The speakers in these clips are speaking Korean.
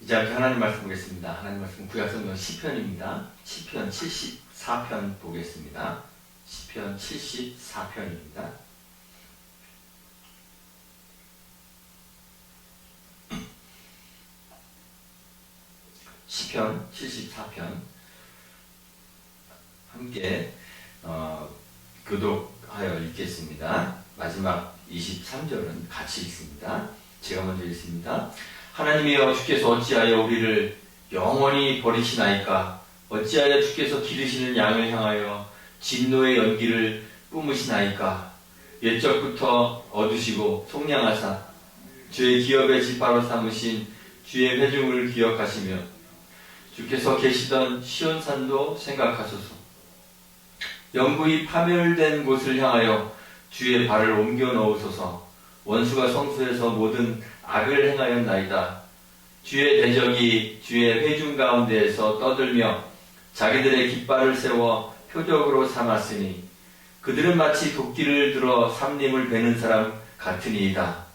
이제 하나님 말씀 보겠습니다. 하나님 말씀 구약성경 시편입니다. 시편 74편 보겠습니다. 시편 74편입니다. 시편 74편 함께 교독하여 읽겠습니다. 마지막 23절은 같이 읽습니다. 제가 먼저 읽습니다. 하나님이여 주께서 어찌하여 우리를 영원히 버리시나이까? 어찌하여 주께서 기르시는 양을 향하여 진노의 연기를 뿜으시나이까? 옛적부터 얻으시고 속량하사 주의 기업의 지파로 삼으신 주의 회중을 기억하시며 주께서 계시던 시온산도 생각하소서. 영구히 파멸된 곳을 향하여 주의 발을 옮겨 놓으소서. 원수가 성소에서 모든 악을 행하였나이다. 주의 대적이 주의 회중 가운데에서 떠들며 자기들의 깃발을 세워 표적으로 삼았으니 그들은 마치 도끼를 들어 삼림을 베는 사람 같으니이다.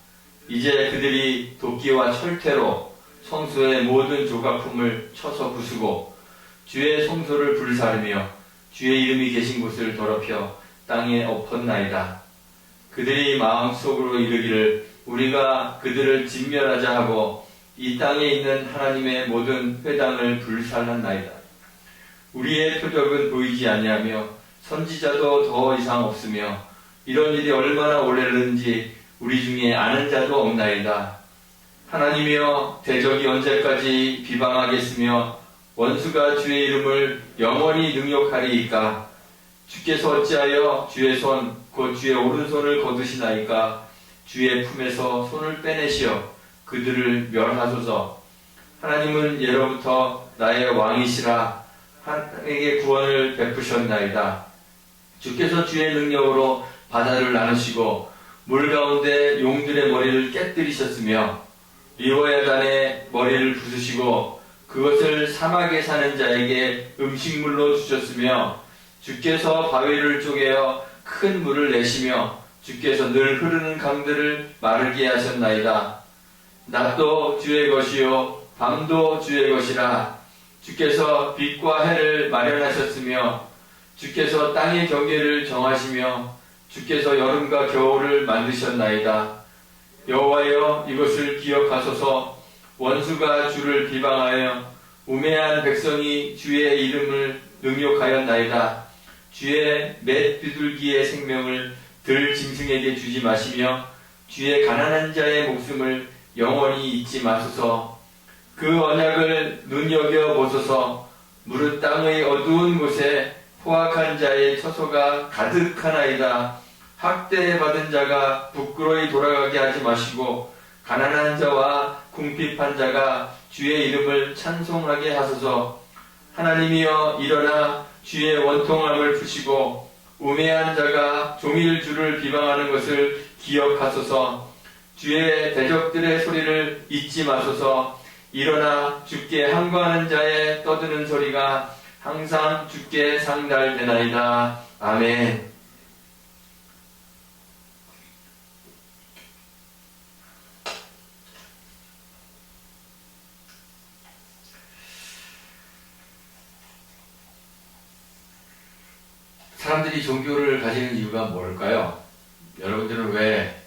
이제 그들이 도끼와 철퇴로 성소의 모든 조각품을 쳐서 부수고 주의 성소를 불사르며 주의 이름이 계신 곳을 더럽혀 땅에 엎었나이다. 그들이 마음속으로 이르기를 우리가 그들을 진멸하자 하고 이 땅에 있는 하나님의 모든 회당을 불살랐나이다. 우리의 표적은 보이지 아니하며 선지자도 더 이상 없으며 이런 일이 얼마나 오래는지 우리 중에 아는 자도 없나이다. 하나님이여 대적이 언제까지 비방하겠으며 원수가 주의 이름을 영원히 능욕하리이까? 주께서 어찌하여 주의 손 곧 주의 오른손을 거두시나이까? 주의 품에서 손을 빼내시어 그들을 멸하소서. 하나님은 예로부터 나의 왕이시라. 하나님에게 구원을 베푸셨나이다. 주께서 주의 능력으로 바다를 나누시고 물 가운데 용들의 머리를 깨뜨리셨으며 리워야단의 머리를 부수시고 그것을 사막에 사는 자에게 음식물로 주셨으며 주께서 바위를 쪼개어 큰 물을 내시며 주께서 늘 흐르는 강들을 마르게 하셨나이다. 낮도 주의 것이요 밤도 주의 것이라. 주께서 빛과 해를 마련하셨으며 주께서 땅의 경계를 정하시며 주께서 여름과 겨울을 만드셨나이다. 여호와여 이것을 기억하소서. 원수가 주를 비방하여 우매한 백성이 주의 이름을 능욕하였나이다. 주의 맷 비둘기의 생명을 들 짐승에게 주지 마시며 주의 가난한 자의 목숨을 영원히 잊지 마소서. 그 언약을 눈여겨 보소서. 무릇 땅의 어두운 곳에 포악한 자의 처소가 가득하나이다. 학대받은 자가 부끄러이 돌아가게 하지 마시고 가난한 자와 궁핍한 자가 주의 이름을 찬송하게 하소서. 하나님이여 일어나 주의 원통함을 푸시고 우매한 자가 종일 주를 비방하는 것을 기억하소서. 주의 대적들의 소리를 잊지 마소서. 일어나 주께 항거하는 자의 떠드는 소리가 항상 주께 상달되나이다. 아멘. 사람들이 종교를 가지는 이유가 뭘까요? 여러분들은 왜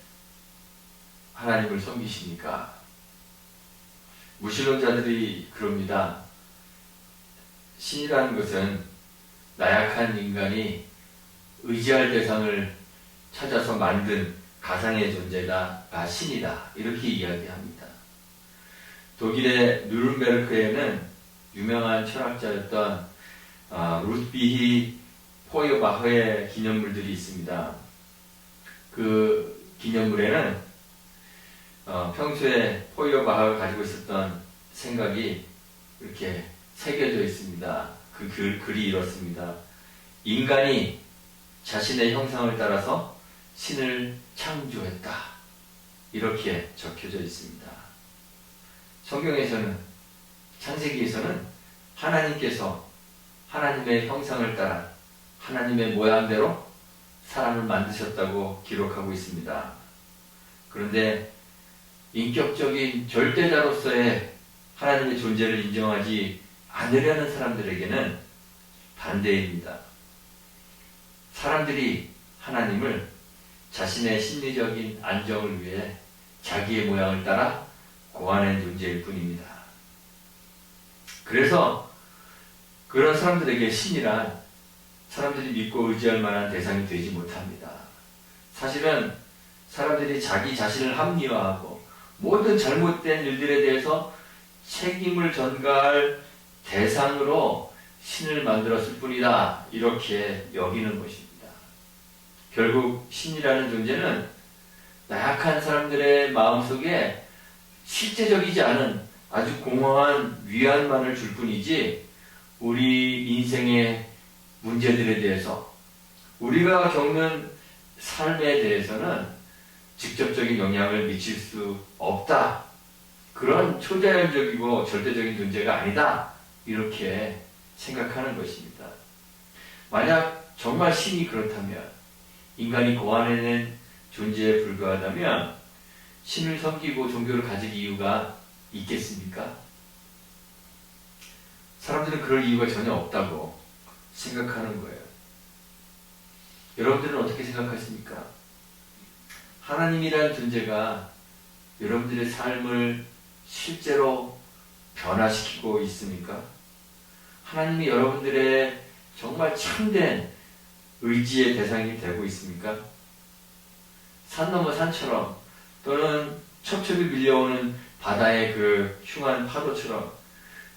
하나님을 섬기십니까? 무신론자들이 그럽니다. 신이라는 것은 나약한 인간이 의지할 대상을 찾아서 만든 가상의 존재가 신이다. 이렇게 이야기합니다. 독일의 누른베르크에는 유명한 철학자였던 루트비히 포이어바흐의 기념물들이 있습니다. 그 기념물에는 평소에 포이어바흐가 가지고 있었던 생각이 이렇게 새겨져 있습니다. 그 글이 이렇습니다. 인간이 자신의 형상을 따라서 신을 창조했다. 이렇게 적혀져 있습니다. 성경에서는, 창세기에서는 하나님께서 하나님의 형상을 따라 하나님의 모양대로 사람을 만드셨다고 기록하고 있습니다. 그런데 인격적인 절대자로서의 하나님의 존재를 인정하지 않으려는 사람들에게는 반대입니다. 사람들이 하나님을 자신의 심리적인 안정을 위해 자기의 모양을 따라 고안한 존재일 뿐입니다. 그래서 그런 사람들에게 신이란 사람들이 믿고 의지할 만한 대상이 되지 못합니다. 사실은 사람들이 자기 자신을 합리화하고 모든 잘못된 일들에 대해서 책임을 전가할 대상으로 신을 만들었을 뿐이다. 이렇게 여기는 것입니다. 결국 신이라는 존재는 나약한 사람들의 마음속에 실제적이지 않은 아주 공허한 위안만을 줄 뿐이지 우리 인생의 문제들에 대해서 우리가 겪는 삶에 대해서는 직접적인 영향을 미칠 수 없다. 그런 초자연적이고 절대적인 존재가 아니다. 이렇게 생각하는 것입니다. 만약 정말 신이 그렇다면 인간이 고안해낸 존재에 불과하다면 신을 섬기고 종교를 가질 이유가 있겠습니까? 사람들은 그럴 이유가 전혀 없다고 생각하는 거예요. 여러분들은 어떻게 생각하십니까? 하나님이란 존재가 여러분들의 삶을 실제로 변화시키고 있습니까? 하나님이 여러분들의 정말 참된 의지의 대상이 되고 있습니까? 산 넘어 산처럼 또는 첩첩이 밀려오는 바다의 그 흉한 파도처럼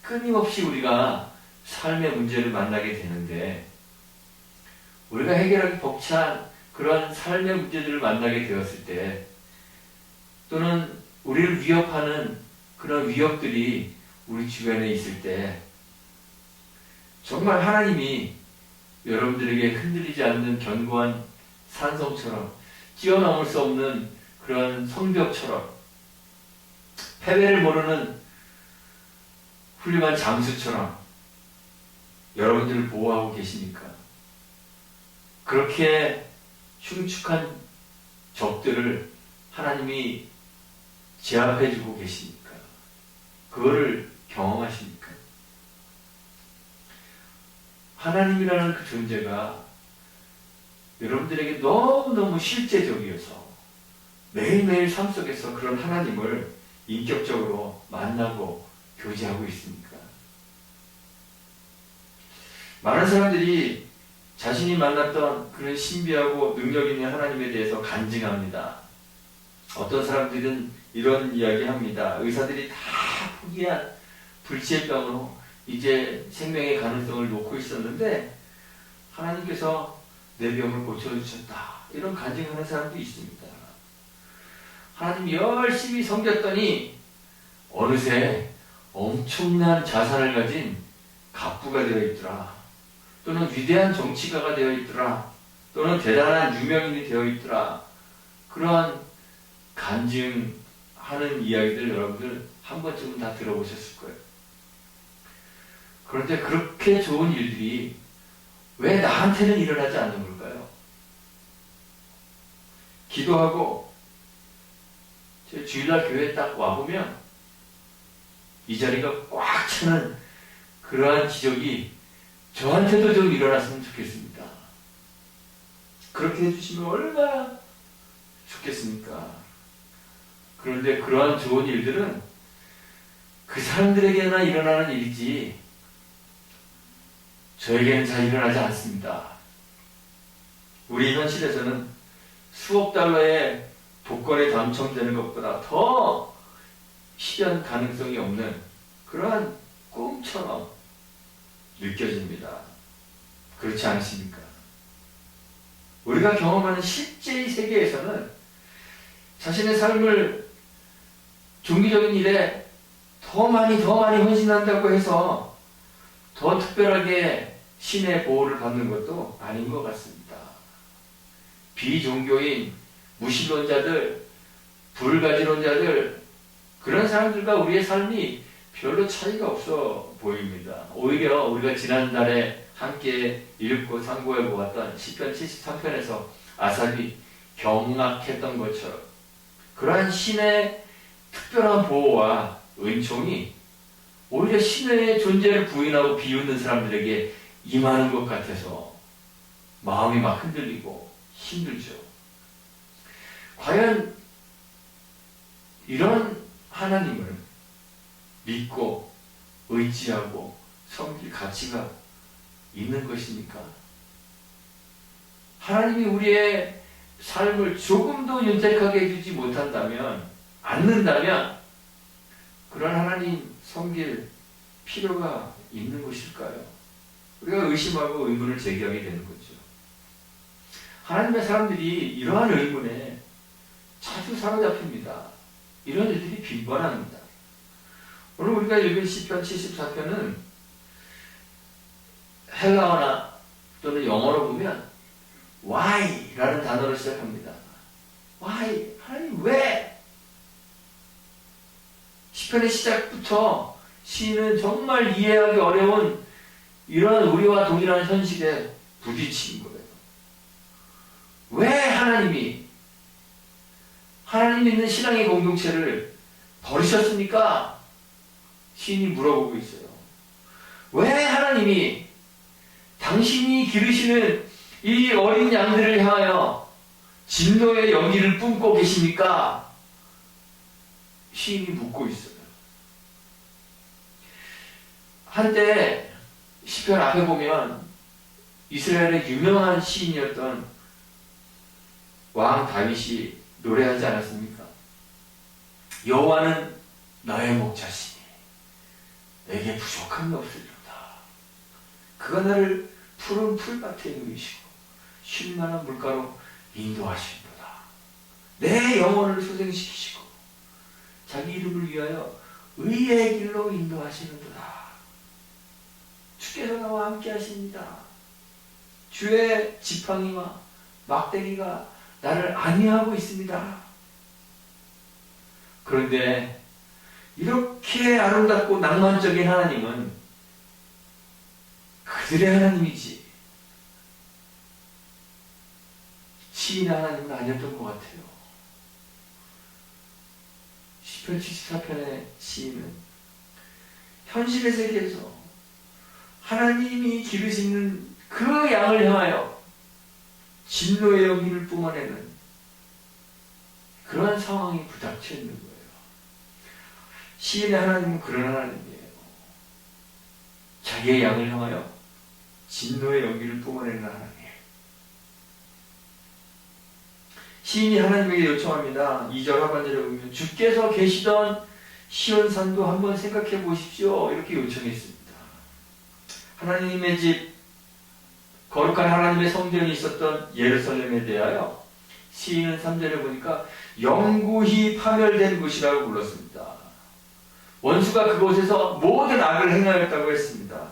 끊임없이 우리가 삶의 문제를 만나게 되는데 우리가 해결하기 벅찬 그런 삶의 문제들을 만나게 되었을 때 또는 우리를 위협하는 그런 위협들이 우리 주변에 있을 때 정말 하나님이 여러분들에게 흔들리지 않는 견고한 산성처럼 뛰어넘을 수 없는 그런 성벽처럼 패배를 모르는 훌륭한 장수처럼 여러분들을 보호하고 계십니까? 그렇게 흉측한 적들을 하나님이 제압해주고 계십니까? 그거를 경험하십니까? 하나님이라는 그 존재가 여러분들에게 너무너무 실제적이어서 매일매일 삶 속에서 그런 하나님을 인격적으로 만나고 교제하고 있습니까? 많은 사람들이 자신이 만났던 그런 신비하고 능력 있는 하나님에 대해서 간증합니다. 어떤 사람들은 이런 이야기 합니다. 의사들이 다 포기한 불치병으로 이제 생명의 가능성을 놓고 있었는데 하나님께서 내 병을 고쳐주셨다. 이런 간증하는 사람도 있습니다. 하나님 열심히 섬겼더니 어느새 엄청난 자산을 가진 갑부가 되어 있더라. 또는 위대한 정치가가 되어 있더라. 또는 대단한 유명인이 되어 있더라. 그러한 간증하는 이야기들 여러분들 한 번쯤은 다 들어보셨을 거예요. 그런데 그렇게 좋은 일들이 왜 나한테는 일어나지 않는 걸까요? 기도하고 제 주일날 교회에 딱 와보면 이 자리가 꽉 차는 그러한 기적이 저한테도 좀 일어났으면 좋겠습니다. 그렇게 해주시면 얼마나 좋겠습니까? 그런데 그러한 좋은 일들은 그 사람들에게나 일어나는 일이지 저에게는 잘 일어나지 않습니다. 우리 현실에서는 수억 달러의 복권에 당첨되는 것보다 더 실현 가능성이 없는 그러한 꿈처럼 느껴집니다. 그렇지 않습니까? 우리가 경험하는 실제의 세계에서는 자신의 삶을 종기적인 일에 더 많이 헌신한다고 해서 더 특별하게 신의 보호를 받는 것도 아닌 것 같습니다. 비종교인, 무신론자들, 불가지론자들 그런 사람들과 우리의 삶이 별로 차이가 없어 보입니다. 오히려 우리가 지난달에 함께 읽고 상고해 보았던 시편 73편에서 아삽이 경악했던 것처럼 그러한 신의 특별한 보호와 은총이 오히려 신의 존재를 부인하고 비웃는 사람들에게 임하는 것 같아서 마음이 막 흔들리고 힘들죠. 과연 이런 하나님을 믿고 의지하고 섬길 가치가 있는 것입니까? 하나님이 우리의 삶을 조금도 윤택하게 해주지 못한다면, 않는다면 그런 하나님 섬길 필요가 있는 것일까요? 우리가 의심하고 의문을 제기하게 되는 거죠. 하나님의 사람들이 이러한 의문에 자주 사로잡힙니다. 이런 일들이 빈번합니다. 오늘 우리가 읽은 시편 74편은 헬라어나 또는 영어로 보면 why 라는 단어로 시작합니다. why? 하나님 왜? 시편의 시작부터 시인은 정말 이해하기 어려운 이런 우리와 동일한 현실에 부딪힌 거예요. 왜 하나님이 하나님 믿는 신앙의 공동체를 버리셨습니까? 시인이 물어보고 있어요. 왜 하나님이 당신이 기르시는 이 어린 양들을 향하여 진노의 연기를 뿜고 계십니까? 시인이 묻고 있어요. 한때 시편 앞에 보면 이스라엘의 유명한 시인이었던 왕 다윗이 노래하지 않았습니까? 여호와는 나의 목자시니 내게 부족함이 없으리로다. 그가 나를 푸른 풀밭에 누이시고 쉴 만한 물가로 인도하시리로다. 내 영혼을 소생시키시고 자기 이름을 위하여 의의 길로 인도하시는도다. 주께서 나와 함께 하십니다. 주의 지팡이와 막대기가 나를 안위하고 있습니다. 그런데 이렇게 아름답고 낭만적인 하나님은 그들의 하나님이지 시인의 하나님은 아니었던 것 같아요. 시편 74편의 시인은 현실의 세계에서 하나님이 기르시는 그 양을 향하여 진노의 연기를 뿜어내는 그런 상황이 부닥쳐 있는 거예요. 시인의 하나님은 그런 하나님이에요. 자기의 양을 향하여 진노의 연기를 뿜어내는 하나님이에요. 시인이 하나님에게 요청합니다. 2절 하반절에 보면 주께서 계시던 시온산도 한번 생각해 보십시오. 이렇게 요청했습니다. 하나님의 집, 거룩한 하나님의 성전이 있었던 예루살렘에 대하여 시인은 3절에 보니까 영구히 파멸된 곳이라고 불렀습니다. 원수가 그곳에서 모든 악을 행하였다고 했습니다.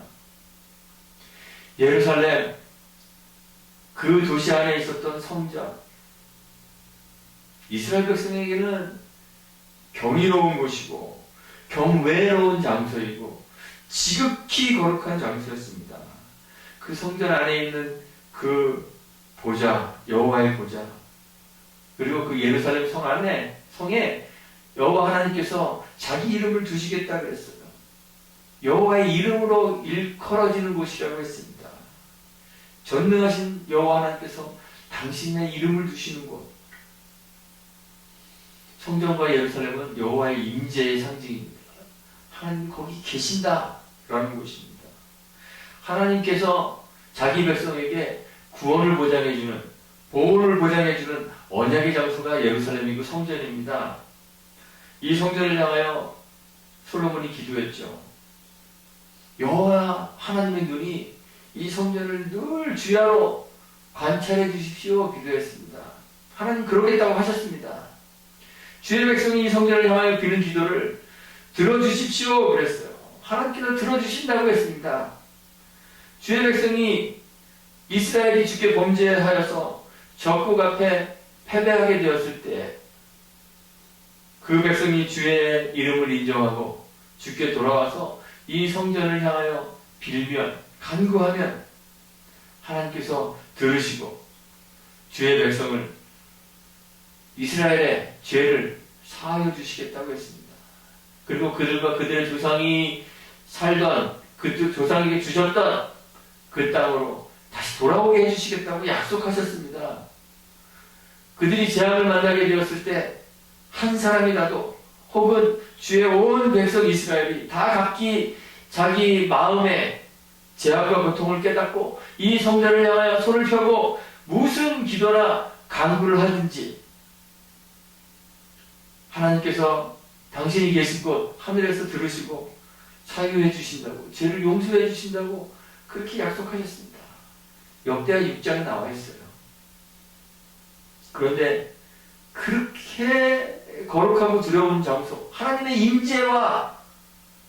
예루살렘, 그 도시 안에 있었던 성전, 이스라엘 백성에게는 경이로운 곳이고 경외로운 장소이고 지극히 거룩한 장소였습니다. 그 성전 안에 있는 그 보좌, 여호와의 보좌, 그리고 그 예루살렘 성 안에, 성에 여호와 하나님께서 자기 이름을 두시겠다 그랬어요. 여호와의 이름으로 일컬어지는 곳이라고 했습니다. 전능하신 여호와 하나님께서 당신의 이름을 두시는 곳. 성전과 예루살렘은 여호와의 임재의 상징입니다. 하나님 거기 계신다라는 곳입니다. 하나님께서 자기 백성에게 구원을 보장해주는, 보호를 보장해주는 언약의 장소가 예루살렘이고 성전입니다. 이 성전을 향하여 솔로몬이 기도했죠. 여호와 하나님의 눈이 이 성전을 늘 주야로 관찰해 주십시오 기도했습니다. 하나님 그러겠다고 하셨습니다. 주의 백성이 이 성전을 향하여 비는 기도를 들어주십시오 그랬어요. 하나님께서 들어주신다고 했습니다. 주의 백성이 이스라엘이 주께 범죄하여서 적국 앞에 패배하게 되었을 때 그 백성이 주의 이름을 인정하고 주께 돌아와서 이 성전을 향하여 빌면, 간구하면 하나님께서 들으시고 주의 백성을, 이스라엘의 죄를 사하여 주시겠다고 했습니다. 그리고 그들과 그들의 조상이 살던 그 조상에게 주셨던 그 땅으로 다시 돌아오게 해주시겠다고 약속하셨습니다. 그들이 재앙을 만나게 되었을 때 한 사람이라도 혹은 주의 온 백성 이스라엘이 다 각기 자기 마음에 재앙과 고통을 깨닫고 이 성전을 향하여 손을 펴고 무슨 기도나 간구를 하든지 하나님께서 당신이 계신 곳 하늘에서 들으시고 자유해 주신다고, 죄를 용서해 주신다고 그렇게 약속하셨습니다. 역대하 6장에 나와 있어요. 그런데 그렇게 거룩하고 두려운 장소, 하나님의 임재와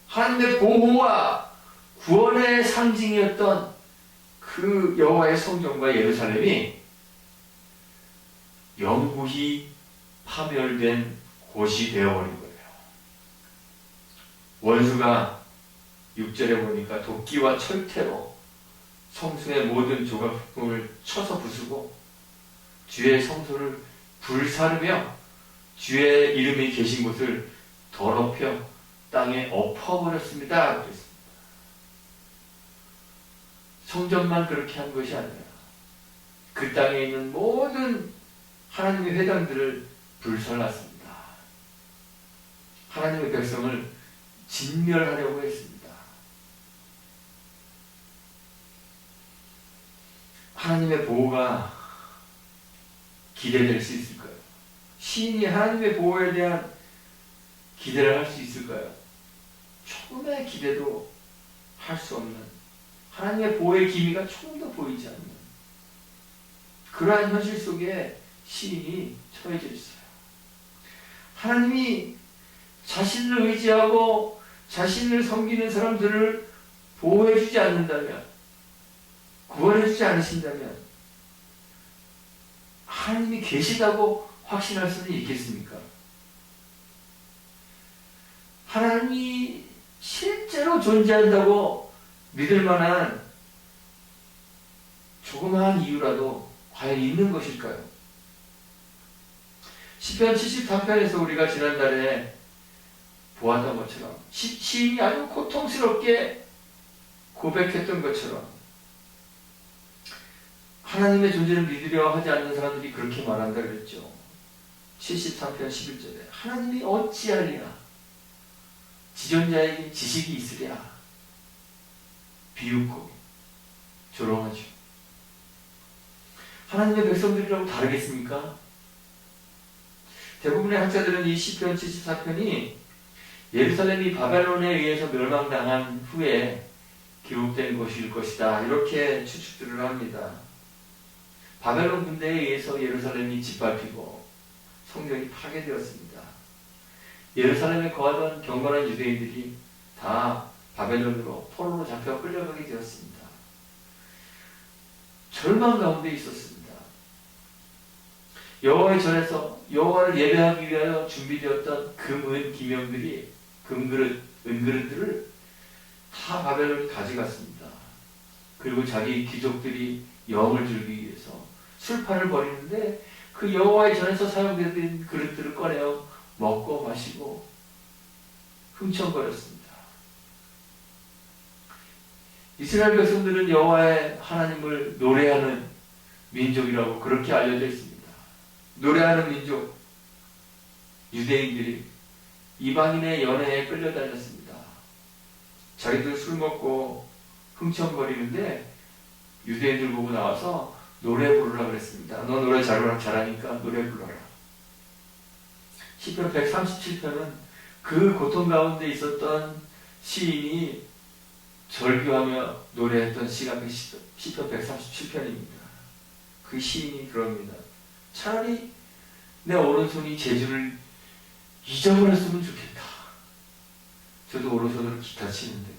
하나님의 보호와 구원의 상징이었던 그 여호와의 성전과 예루살렘이 영구히 파멸된 곳이 되어버린 거예요. 원수가 6절에 보니까 도끼와 철퇴로 성소의 모든 조각품을 쳐서 부수고 주의 성소를 불사르며 주의 이름이 계신 곳을 더럽혀 땅에 엎어버렸습니다. 그랬습니다. 성전만 그렇게 한 것이 아니라 그 땅에 있는 모든 하나님의 회당들을 불살랐습니다. 하나님의 백성을 진멸하려고 했습니다. 하나님의 보호가 기대될 수 있을까요? 시인이 하나님의 보호에 대한 기대를 할 수 있을까요? 조금의 기대도 할 수 없는, 하나님의 보호의 기미가 조금도 보이지 않는 그러한 현실 속에 시인이 처해져 있어요. 하나님이 자신을 의지하고 자신을 섬기는 사람들을 보호해주지 않는다면, 구원해주지 않으신다면 하나님이 계시다고 확신할 수는 있겠습니까? 하나님이 실제로 존재한다고 믿을 만한 조그마한 이유라도 과연 있는 것일까요? 시편 73편에서 우리가 지난달에 보았던 것처럼 시인이 아주 고통스럽게 고백했던 것처럼 하나님의 존재를 믿으려 하지 않는 사람들이 그렇게 말한다 그랬죠. 73편 11절에 하나님이 어찌하리야, 지존자에게 지식이 있으랴, 비웃고 조롱하죠. 하나님의 백성들이라고 다르겠습니까? 대부분의 학자들은 이 시편 74편이 예루살렘이 바벨론에 의해서 멸망당한 후에 기록된 것일 것이다, 이렇게 추측들을 합니다. 바벨론 군대에 의해서 예루살렘이 짓밟히고 성전이 파괴되었습니다. 예루살렘에 거하던 경건한 유대인들이 다 바벨론으로 포로로 잡혀 끌려가게 되었습니다. 절망 가운데 있었습니다. 여호와의 전에서 여호와를 예배하기 위하여 준비되었던 금, 은, 기명들이, 금그릇, 은그릇들을 다 바벨론이 가져갔습니다. 그리고 자기 귀족들이 영을 줄기 위해서 술판을 벌이는데 그 여호와의 전에서 사용되던 그릇들을 꺼내어 먹고 마시고 흥청거렸습니다. 이스라엘 백성들은 여호와의 하나님을 노래하는 민족이라고 그렇게 알려져 있습니다. 노래하는 민족, 유대인들이 이방인의 연회에 끌려다녔습니다. 자기들 술 먹고 흥청거리는데 유대인들 보고 나와서 노래 부르라고 그랬습니다. 너 노래 잘하니까 노래 불러라. 시편 137편은 그 고통 가운데 있었던 시인이 절규하며 노래했던 시가 시편 137편입니다. 그 시인이 그럽니다. 차라리 내 오른손이 재주를 잊어버렸으면 좋겠다. 저도 오른손으로 기타 치는데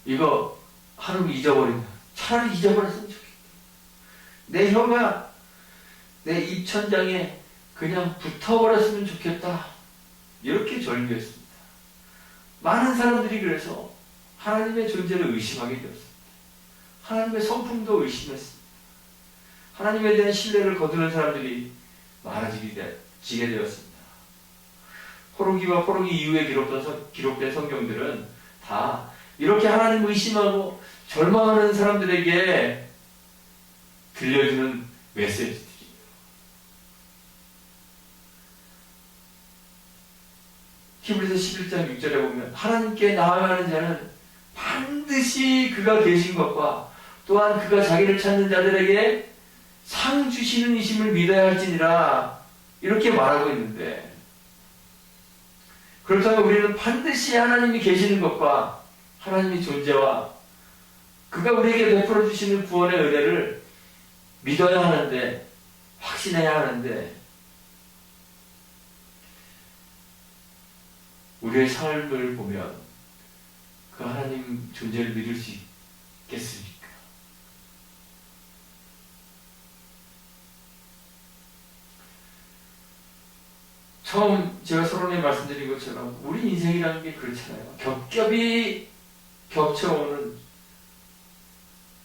이거 하루 잊어버린다. 차라리 잊어버렸으면 좋겠다. 내 혀가 내 입천장에 그냥 붙어버렸으면 좋겠다. 이렇게 절규했습니다. 많은 사람들이 그래서 하나님의 존재를 의심하게 되었습니다. 하나님의 성품도 의심했습니다. 하나님에 대한 신뢰를 거두는 사람들이 많아지게 되었습니다. 포로기와 포로기 이후에 기록된 성경들은 다 이렇게 하나님 의심하고 절망하는 사람들에게 들려주는 메시지들이에요. 히브리서 11장 6절에 보면 하나님께 나아가는 자는 반드시 그가 계신 것과 또한 그가 자기를 찾는 자들에게 상 주시는 이심을 믿어야 할지니라 이렇게 말하고 있는데, 그렇다면 우리는 반드시 하나님이 계시는 것과 하나님의 존재와 그가 우리에게 베풀어 주시는 구원의 은혜를 믿어야 하는데, 확신해야 하는데, 우리의 삶을 보면 그 하나님 존재를 믿을 수 있겠습니까? 처음 제가 서론에 말씀드린 것처럼 우리 인생이라는 게 그렇잖아요. 겹겹이 겹쳐오는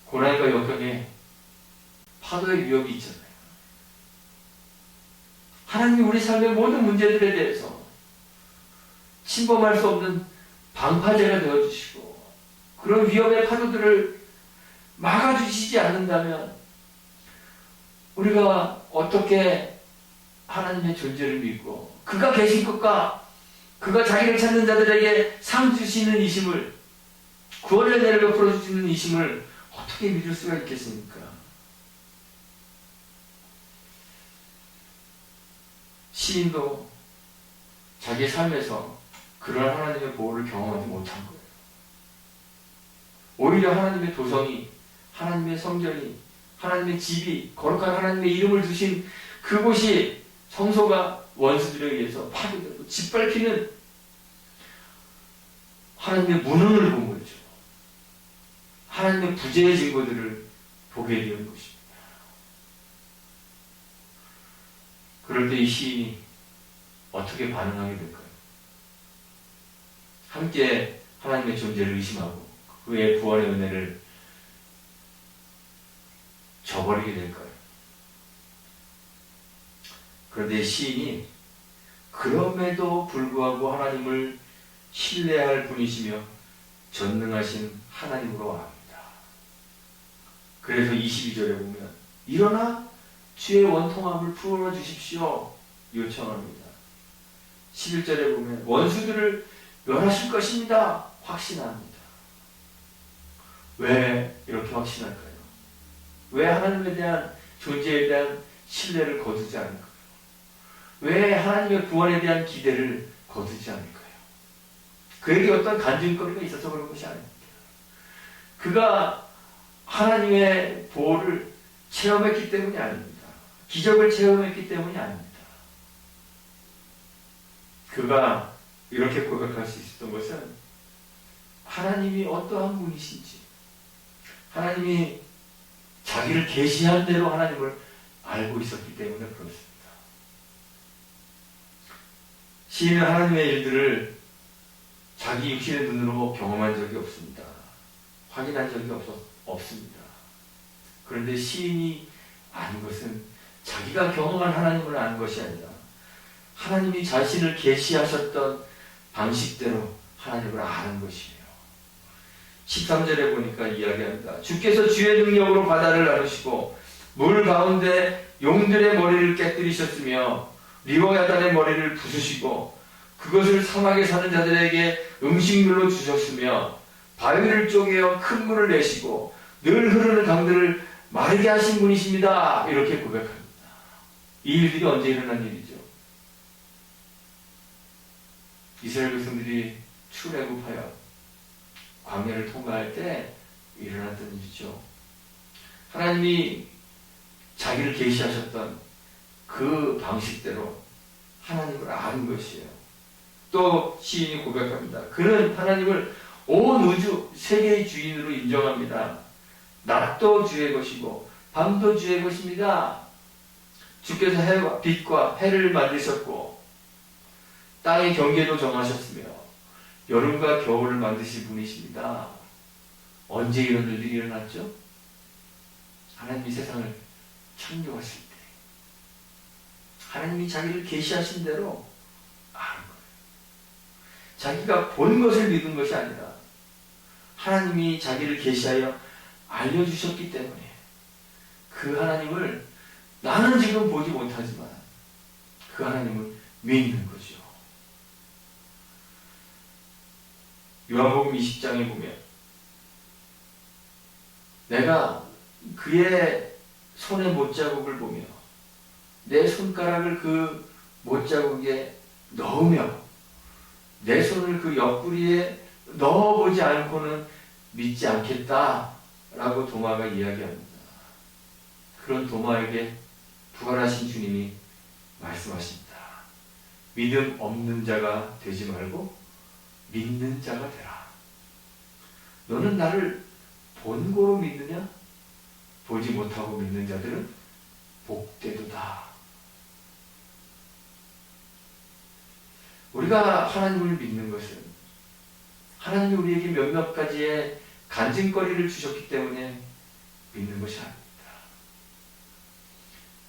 고난과 역경에 파도의 위협이 있잖아요. 하나님이 우리 삶의 모든 문제들에 대해서 침범할 수 없는 방파제가 되어주시고 그런 위험의 파도들을 막아주시지 않는다면 우리가 어떻게 하나님의 존재를 믿고 그가 계신 것과 그가 자기를 찾는 자들에게 상 주시는 이심을, 구원의 은혜를 베풀어 주시는 이심을 어떻게 믿을 수가 있겠습니까? 시인도 자기 삶에서 그런 하나님의 보호를 경험하지 못한 거예요. 오히려 하나님의 도성이, 하나님의 성전이, 하나님의 집이, 거룩한 하나님의 이름을 두신 그곳이 성소가 원수들에 의해서 파괴되고 짓밟히는 하나님의 무능을 본 거죠. 하나님의 부재의 증거들을 보게 되는 것입니다. 그럴 때 이 시인이 어떻게 반응하게 될까요? 함께 하나님의 존재를 의심하고 그의 구원의 은혜를 저버리게 될까요? 그런데 시인이 그럼에도 불구하고 하나님을 신뢰할 분이시며 전능하신 하나님으로 압니다. 그래서 22절에 보면 일어나 주의 원통함을 풀어주십시오 요청합니다. 11절에 보면 원수들을 멸하실 것입니다 확신합니다. 왜 이렇게 확신할까요? 왜 하나님에 대한 존재에 대한 신뢰를 거두지 않을까요? 왜 하나님의 구원에 대한 기대를 거두지 않을까요? 그에게 어떤 간증거리가 있어서 그런 것이 아닙니다. 그가 하나님의 보호를 체험했기 때문이 아닙니다. 기적을 체험했기 때문이 아닙니다. 그가 이렇게 고백할 수 있었던 것은 하나님이 어떠한 분이신지, 하나님이 자기를 계시한 대로 하나님을 알고 있었기 때문에 그렇습니다. 시인은 하나님의 일들을 자기 육신의 눈으로 경험한 적이 없습니다. 확인한 적이 없습니다. 그런데 시인이 아는 것은 자기가 경험한 하나님을 아는 것이 아니라 하나님이 자신을 계시하셨던 방식대로 하나님을 아는 것이에요. 13절에 보니까 이야기합니다. 주께서 주의 능력으로 바다를 나누시고 물 가운데 용들의 머리를 깨뜨리셨으며 리워야단의 머리를 부수시고 그것을 사막에 사는 자들에게 음식물로 주셨으며 바위를 쪼개어 큰 물을 내시고 늘 흐르는 강들을 마르게 하신 분이십니다. 이렇게 고백합니다. 이 일들이 언제 일어난 일이죠? 이스라엘 백성들이 출애굽하여 광야를 통과할 때 일어났던 일이죠. 하나님이 자기를 계시하셨던 그 방식대로 하나님을 아는 것이에요. 또 시인이 고백합니다. 그는 하나님을 온 우주 세계의 주인으로 인정합니다. 낮도 주의 것이고 밤도 주의 것입니다. 주께서 해와 빛과 해를 만드셨고 땅의 경계도 정하셨으며 여름과 겨울을 만드신 분이십니다. 언제 이런 일들이 일어났죠? 하나님이 세상을 창조하실 때 하나님이 자기를 계시하신 대로 아는 거예요. 자기가 본 것을 믿은 것이 아니라 하나님이 자기를 계시하여 알려주셨기 때문에 그 하나님을 나는 지금 보지 못하지만 그 하나님을 믿는 거죠. 요한복음 20장에 보면 내가 그의 손의 못자국을 보며 내 손가락을 그 못자국에 넣으며 내 손을 그 옆구리에 넣어보지 않고는 믿지 않겠다라고 도마가 이야기합니다. 그런 도마에게 부활하신 주님이 말씀하십니다. 믿음 없는 자가 되지 말고 믿는 자가 되라. 너는 나를 본고로 믿느냐? 보지 못하고 믿는 자들은 복되도다. 우리가 하나님을 믿는 것은 하나님이 우리에게 몇몇 가지의 간증거리를 주셨기 때문에 믿는 것이 아닙니다.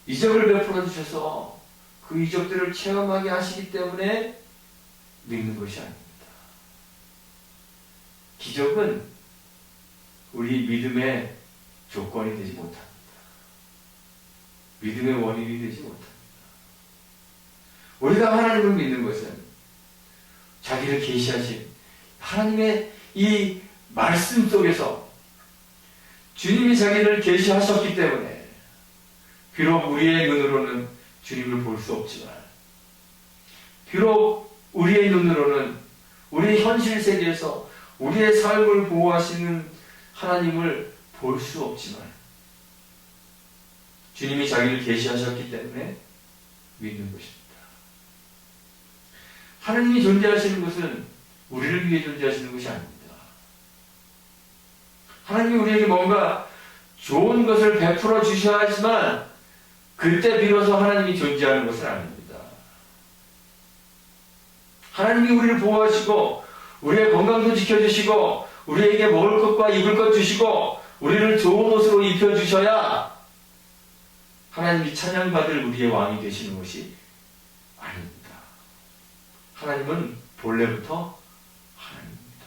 이적을 베풀어 주셔서 그 이적들을 체험하게 하시기 때문에 믿는 것이 아닙니다. 기적은 우리 믿음의 조건이 되지 못합니다. 믿음의 원인이 되지 못합니다. 우리가 하나님을 믿는 것은 자기를 계시하신 하나님의 이 말씀 속에서 주님이 자기를 계시하셨기 때문에 비록 우리의 눈으로는 주님을 볼 수 없지만 비록 우리의 눈으로는 우리의 현실 세계에서 우리의 삶을 보호하시는 하나님을 볼 수 없지만 주님이 자기를 계시하셨기 때문에 믿는 것입니다. 하나님이 존재하시는 것은 우리를 위해 존재하시는 것이 아닙니다. 하나님이 우리에게 뭔가 좋은 것을 베풀어 주셔야 하지만 그때 비로소 하나님이 존재하는 것은 아닙니다. 하나님이 우리를 보호하시고 우리의 건강도 지켜주시고 우리에게 먹을 것과 입을 것 주시고 우리를 좋은 옷으로 입혀주셔야 하나님이 찬양받을 우리의 왕이 되시는 것이 아닙니다. 하나님은 본래부터 하나님입니다.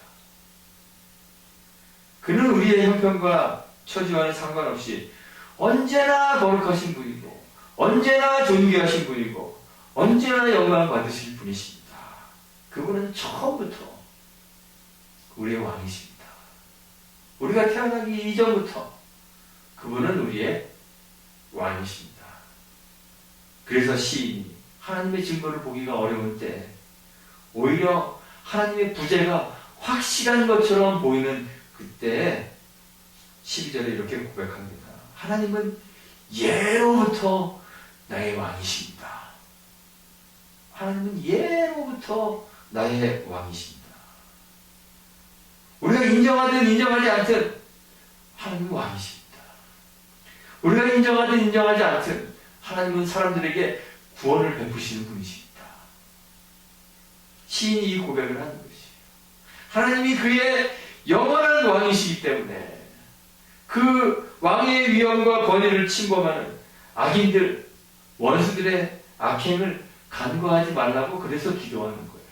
그는 우리의 형편과 처지와는 상관없이 언제나 거룩하신 분이고 언제나 존귀하신 분이고 언제나 영광 받으실 분이십니다. 그분은 처음부터 우리의 왕이십니다. 우리가 태어나기 이전부터 그분은 우리의 왕이십니다. 그래서 시인이 하나님의 증거를 보기가 어려울 때 오히려 하나님의 부재가 확실한 것처럼 보이는 그때 12절에 이렇게 고백합니다. 하나님은 예로부터 나의 왕이십니다. 하나님은 예로부터 나의 왕이십니다. 우리가 인정하든 인정하지 않든 하나님은 왕이십니다. 우리가 인정하든 인정하지 않든 하나님은 사람들에게 구원을 베푸시는 분이십니다. 시인이 이 고백을 하는 것이에요. 하나님이 그의 영원한 왕이시기 때문에 그 왕의 위엄과 권위를 침범하는 악인들, 원수들의 악행을 간과하지 말라고 그래서 기도하는 거예요.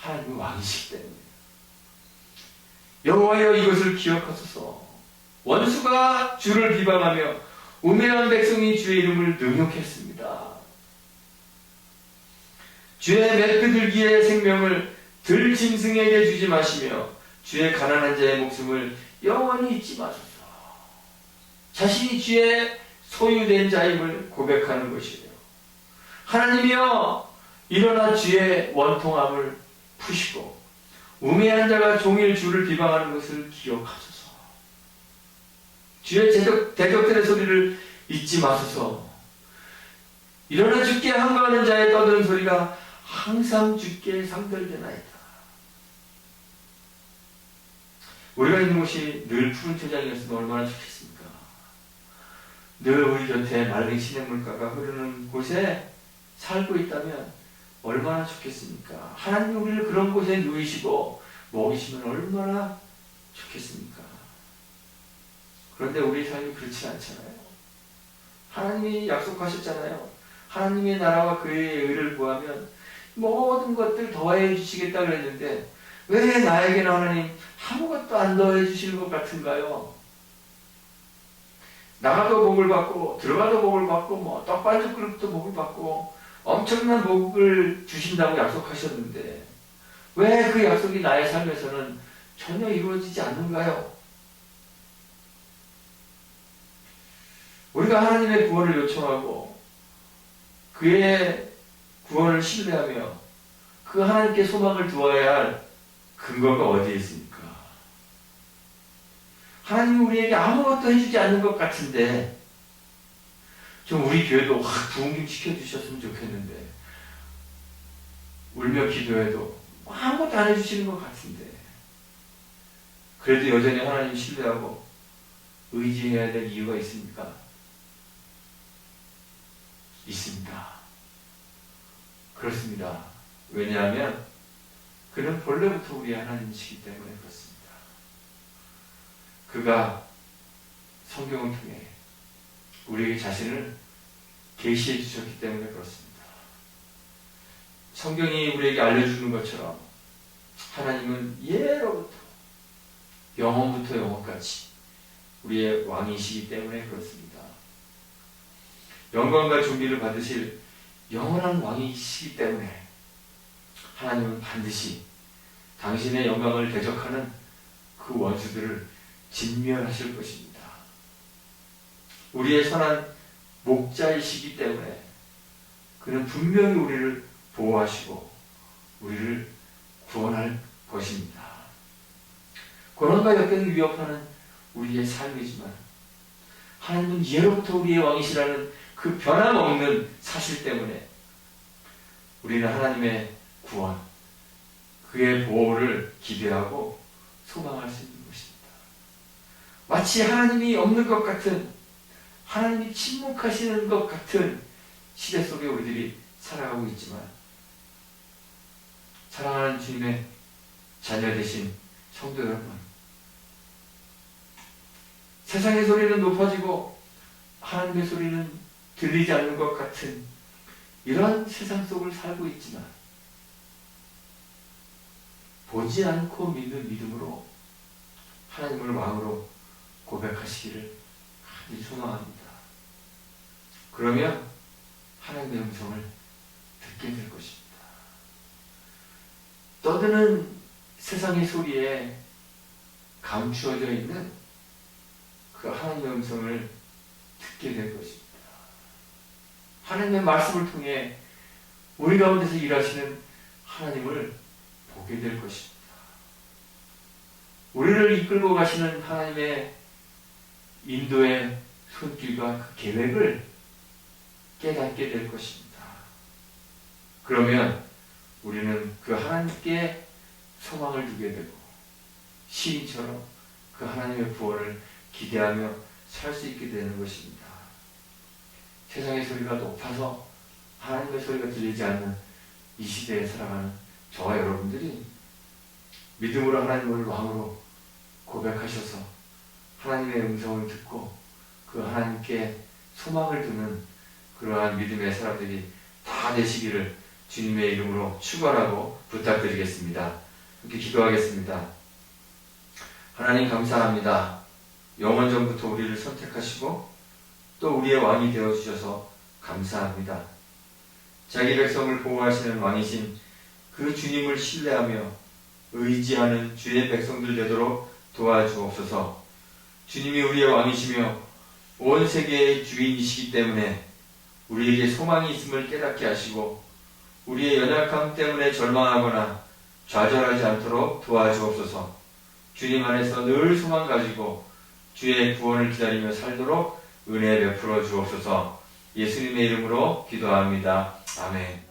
하나님은 왕이시기 때문에. 여호와여 이것을 기억하소서. 원수가 주를 비방하며 우매한 백성이 주의 이름을 능욕했습니다. 주의 맷비둘기의 생명을 들짐승에게 주지 마시며 주의 가난한 자의 목숨을 영원히 잊지 마소서. 자신이 주의 소유된 자임을 고백하는 것이에요. 하나님이여 일어나 주의 원통함을 푸시고 우매한 자가 종일 주를 비방하는 것을 기억하소서. 주의 대적들의 소리를 잊지 마소서. 일어나 주께 항거하는 자의 떠드는 소리가 항상 주께 상달되나이다. 우리가 있는 곳이 늘 푸른 초장이었으면 얼마나 좋겠습니까? 늘 우리 곁에 맑은 시냇물가가 흐르는 곳에 살고 있다면 얼마나 좋겠습니까? 하나님이 우리를 그런 곳에 누이시고 먹이시면 얼마나 좋겠습니까? 그런데 우리 삶이 그렇지 않잖아요. 하나님이 약속하셨잖아요. 하나님의 나라와 그의 의를 구하면 모든 것들 더해 주시겠다 그랬는데 왜 나에게는 하나님 아무것도 안 더해 주시는 것 같은가요? 나가도 복을 받고 들어가도 복을 받고 뭐 떡반죽 그릇도 복을 받고 엄청난 복을 주신다고 약속하셨는데 왜 그 약속이 나의 삶에서는 전혀 이루어지지 않는가요? 우리가 하나님의 구원을 요청하고 그의 구원을 신뢰하며 그 하나님께 소망을 두어야 할 근거가 어디에 있습니까? 하나님이 우리에게 아무것도 해주지 않는 것 같은데 좀 우리 교회도 확 부흥 좀 시켜주셨으면 좋겠는데 울며 기도해도 아무것도 안 해주시는 것 같은데 그래도 여전히 하나님 신뢰하고 의지해야 될 이유가 있습니까? 있습니다. 그렇습니다. 왜냐하면 그는 본래부터 우리의 하나님이시기 때문에 그렇습니다. 그가 성경을 통해 우리에게 자신을 계시해 주셨기 때문에 그렇습니다. 성경이 우리에게 알려주는 것처럼 하나님은 예로부터 영원부터 영원까지 우리의 왕이시기 때문에 그렇습니다. 영광과 존귀를 받으실 영원한 왕이시기 때문에 하나님은 반드시 당신의 영광을 대적하는 그 원수들을 진멸하실 것입니다. 우리의 선한 목자이시기 때문에 그는 분명히 우리를 보호하시고 우리를 구원할 것입니다. 고난과 역경이 위협하는 우리의 삶이지만 하나님은 예로부터 우리의 왕이시라는 그 변함없는 사실 때문에 우리는 하나님의 구원, 그의 보호를 기대하고 소망할 수 있는 것입니다. 마치 하나님이 없는 것 같은, 하나님이 침묵하시는 것 같은 시대 속에 우리들이 살아가고 있지만 사랑하는 주님의 자녀 되신 성도 여러분, 세상의 소리는 높아지고 하나님의 소리는 들리지 않는 것 같은 이런 세상 속을 살고 있지만 보지 않고 믿는 믿음으로 하나님을 왕으로 고백하시기를 간절히 소망합니다. 그러면 하나님의 음성을 듣게 될 것입니다. 떠드는 세상의 소리에 감추어져 있는 그 하나님의 음성을 듣게 될 것입니다. 하나님의 말씀을 통해 우리 가운데서 일하시는 하나님을 보게 될 것입니다. 우리를 이끌고 가시는 하나님의 인도의 손길과 그 계획을 깨닫게 될 것입니다. 그러면 우리는 그 하나님께 소망을 두게 되고 시인처럼 그 하나님의 구원을 기대하며 살 수 있게 되는 것입니다. 세상의 소리가 높아서 하나님의 소리가 들리지 않는 이 시대에 살아가는 저와 여러분들이 믿음으로 하나님을 왕으로 고백하셔서 하나님의 음성을 듣고 그 하나님께 소망을 두는 그러한 믿음의 사람들이 다 되시기를 주님의 이름으로 축원하고 부탁드리겠습니다. 이렇게 기도하겠습니다. 하나님 감사합니다. 영원전부터 우리를 선택하시고 또 우리의 왕이 되어주셔서 감사합니다. 자기 백성을 보호하시는 왕이신 그 주님을 신뢰하며 의지하는 주의 백성들 되도록 도와주옵소서. 주님이 우리의 왕이시며 온 세계의 주인이시기 때문에 우리에게 소망이 있음을 깨닫게 하시고 우리의 연약함 때문에 절망하거나 좌절하지 않도록 도와주옵소서. 주님 안에서 늘 소망 가지고 주의 구원을 기다리며 살도록 은혜 베풀어 주옵소서. 예수님의 이름으로 기도합니다. 아멘.